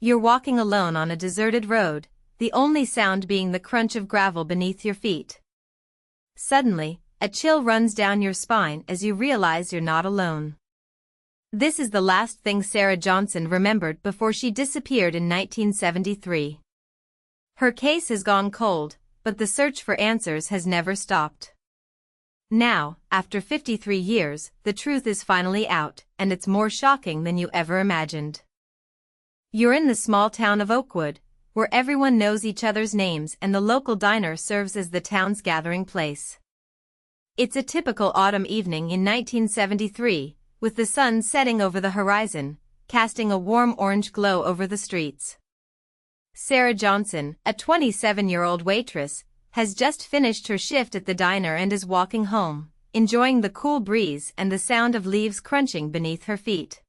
You're walking alone on a deserted road, the only sound being the crunch of gravel beneath your feet. Suddenly, a chill runs down your spine as you realize you're not alone. This is the last thing Sarah Johnson remembered before she disappeared in 1973. Her case has gone cold, but the search for answers has never stopped. Now, after 53 years, the truth is finally out, and it's more shocking than you ever imagined. You're in the small town of Oakwood, where everyone knows each other's names and the local diner serves as the town's gathering place. It's a typical autumn evening in 1973, with the sun setting over the horizon, casting a warm orange glow over the streets. Sarah Johnson, a 27-year-old waitress, has just finished her shift at the diner and is walking home, enjoying the cool breeze and the sound of leaves crunching beneath her feet.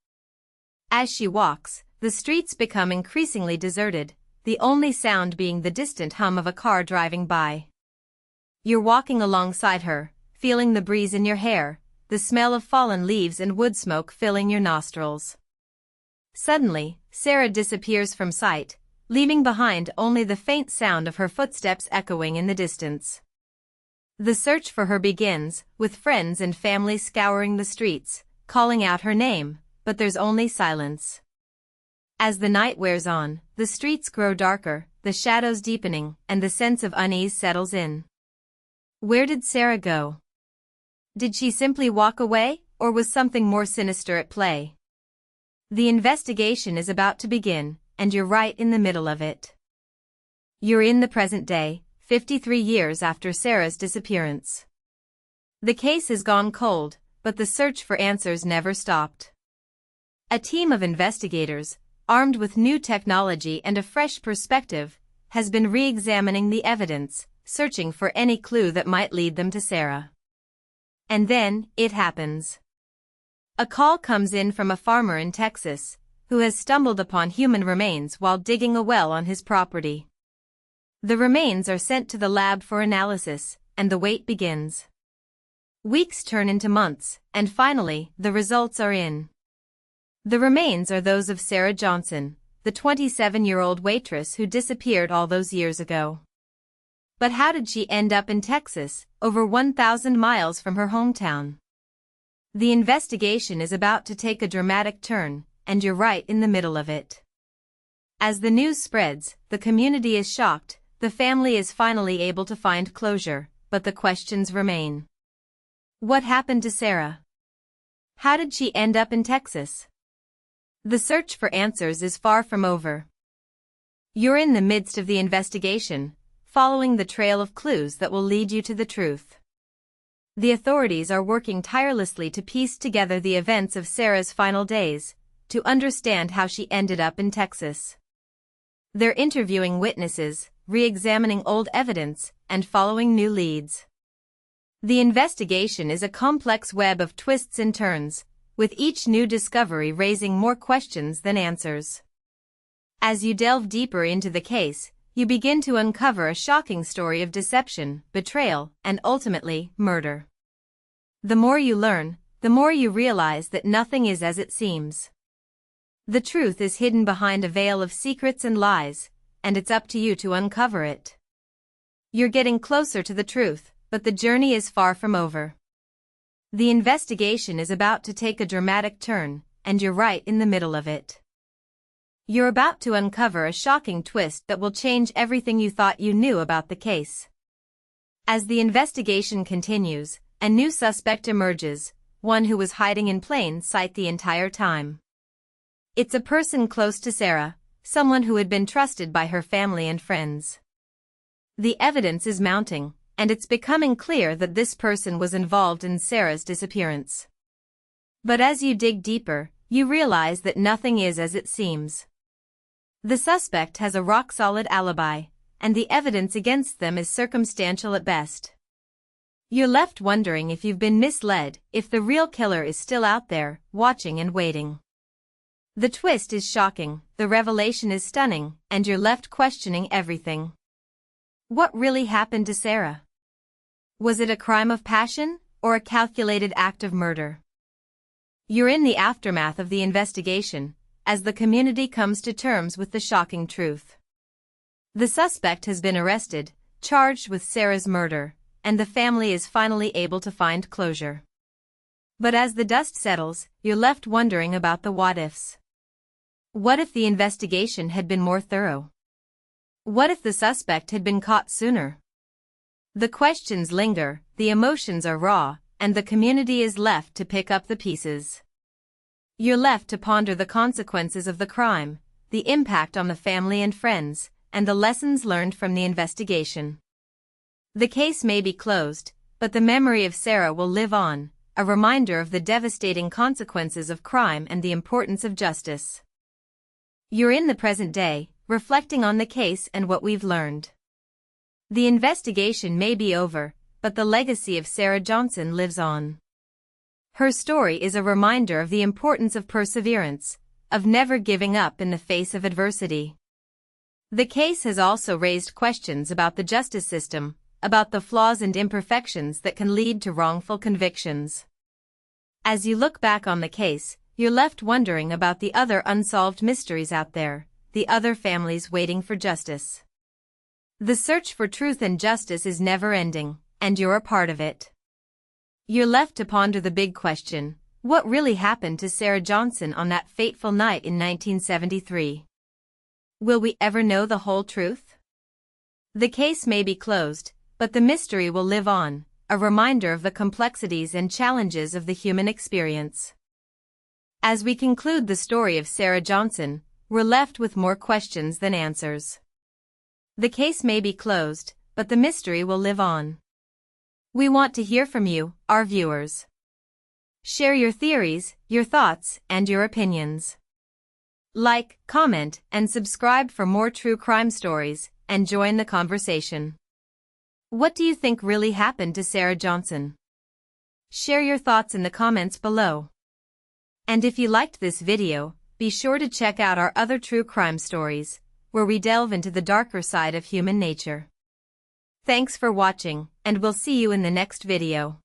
As she walks, the streets become increasingly deserted, the only sound being the distant hum of a car driving by. You're walking alongside her, feeling the breeze in your hair, the smell of fallen leaves and wood smoke filling your nostrils. Suddenly, Sarah disappears from sight, leaving behind only the faint sound of her footsteps echoing in the distance. The search for her begins, with friends and family scouring the streets, calling out her name, but there's only silence. As the night wears on, the streets grow darker, the shadows deepening, and the sense of unease settles in. Where did Sarah go? Did she simply walk away, or was something more sinister at play? The investigation is about to begin, and you're right in the middle of it. You're in the present day, 53 years after Sarah's disappearance. The case has gone cold, but the search for answers never stopped. A team of investigators, armed with new technology and a fresh perspective, has been re-examining the evidence, searching for any clue that might lead them to Sarah. And then, it happens. A call comes in from a farmer in Texas, who has stumbled upon human remains while digging a well on his property. The remains are sent to the lab for analysis, and the wait begins. Weeks turn into months, and finally, the results are in. The remains are those of Sarah Johnson, the 27-year-old waitress who disappeared all those years ago. But how did she end up in Texas, over 1,000 miles from her hometown? The investigation is about to take a dramatic turn, and you're right in the middle of it. As the news spreads, the community is shocked, the family is finally able to find closure, but the questions remain. What happened to Sarah? How did she end up in Texas? The search for answers is far from over. You're in the midst of the investigation, following the trail of clues that will lead you to the truth. The authorities are working tirelessly to piece together the events of Sarah's final days, to understand how she ended up in Texas. They're interviewing witnesses, re-examining old evidence, and following new leads. The investigation is a complex web of twists and turns, with each new discovery raising more questions than answers. As you delve deeper into the case, you begin to uncover a shocking story of deception, betrayal, and ultimately, murder. The more you learn, the more you realize that nothing is as it seems. The truth is hidden behind a veil of secrets and lies, and it's up to you to uncover it. You're getting closer to the truth, but the journey is far from over. The investigation is about to take a dramatic turn, and you're right in the middle of it. You're about to uncover a shocking twist that will change everything you thought you knew about the case. As the investigation continues, a new suspect emerges, one who was hiding in plain sight the entire time. It's a person close to Sarah, someone who had been trusted by her family and friends. The evidence is mounting, and it's becoming clear that this person was involved in Sarah's disappearance. But as you dig deeper, you realize that nothing is as it seems. The suspect has a rock-solid alibi, and the evidence against them is circumstantial at best. You're left wondering if you've been misled, if the real killer is still out there, watching and waiting. The twist is shocking, the revelation is stunning, and you're left questioning everything. What really happened to Sarah? Was it a crime of passion, or a calculated act of murder? You're in the aftermath of the investigation, as the community comes to terms with the shocking truth. The suspect has been arrested, charged with Sarah's murder, and the family is finally able to find closure. But as the dust settles, you're left wondering about the what-ifs. What if the investigation had been more thorough? What if the suspect had been caught sooner? The questions linger, the emotions are raw, and the community is left to pick up the pieces. You're left to ponder the consequences of the crime, the impact on the family and friends, and the lessons learned from the investigation. The case may be closed, but the memory of Sarah will live on, a reminder of the devastating consequences of crime and the importance of justice. You're in the present day, reflecting on the case and what we've learned. The investigation may be over, but the legacy of Sarah Johnson lives on. Her story is a reminder of the importance of perseverance, of never giving up in the face of adversity. The case has also raised questions about the justice system, about the flaws and imperfections that can lead to wrongful convictions. As you look back on the case, you're left wondering about the other unsolved mysteries out there, the other families waiting for justice. The search for truth and justice is never-ending, and you're a part of it. You're left to ponder the big question: what really happened to Sarah Johnson on that fateful night in 1973? Will we ever know the whole truth? The case may be closed, but the mystery will live on, a reminder of the complexities and challenges of the human experience. As we conclude the story of Sarah Johnson, we're left with more questions than answers. The case may be closed, but the mystery will live on. We want to hear from you, our viewers. Share your theories, your thoughts, and your opinions. Like, comment, and subscribe for more true crime stories, and join the conversation. What do you think really happened to Sarah Johnson? Share your thoughts in the comments below. And if you liked this video, be sure to check out our other true crime stories, where we delve into the darker side of human nature. Thanks for watching, and we'll see you in the next video.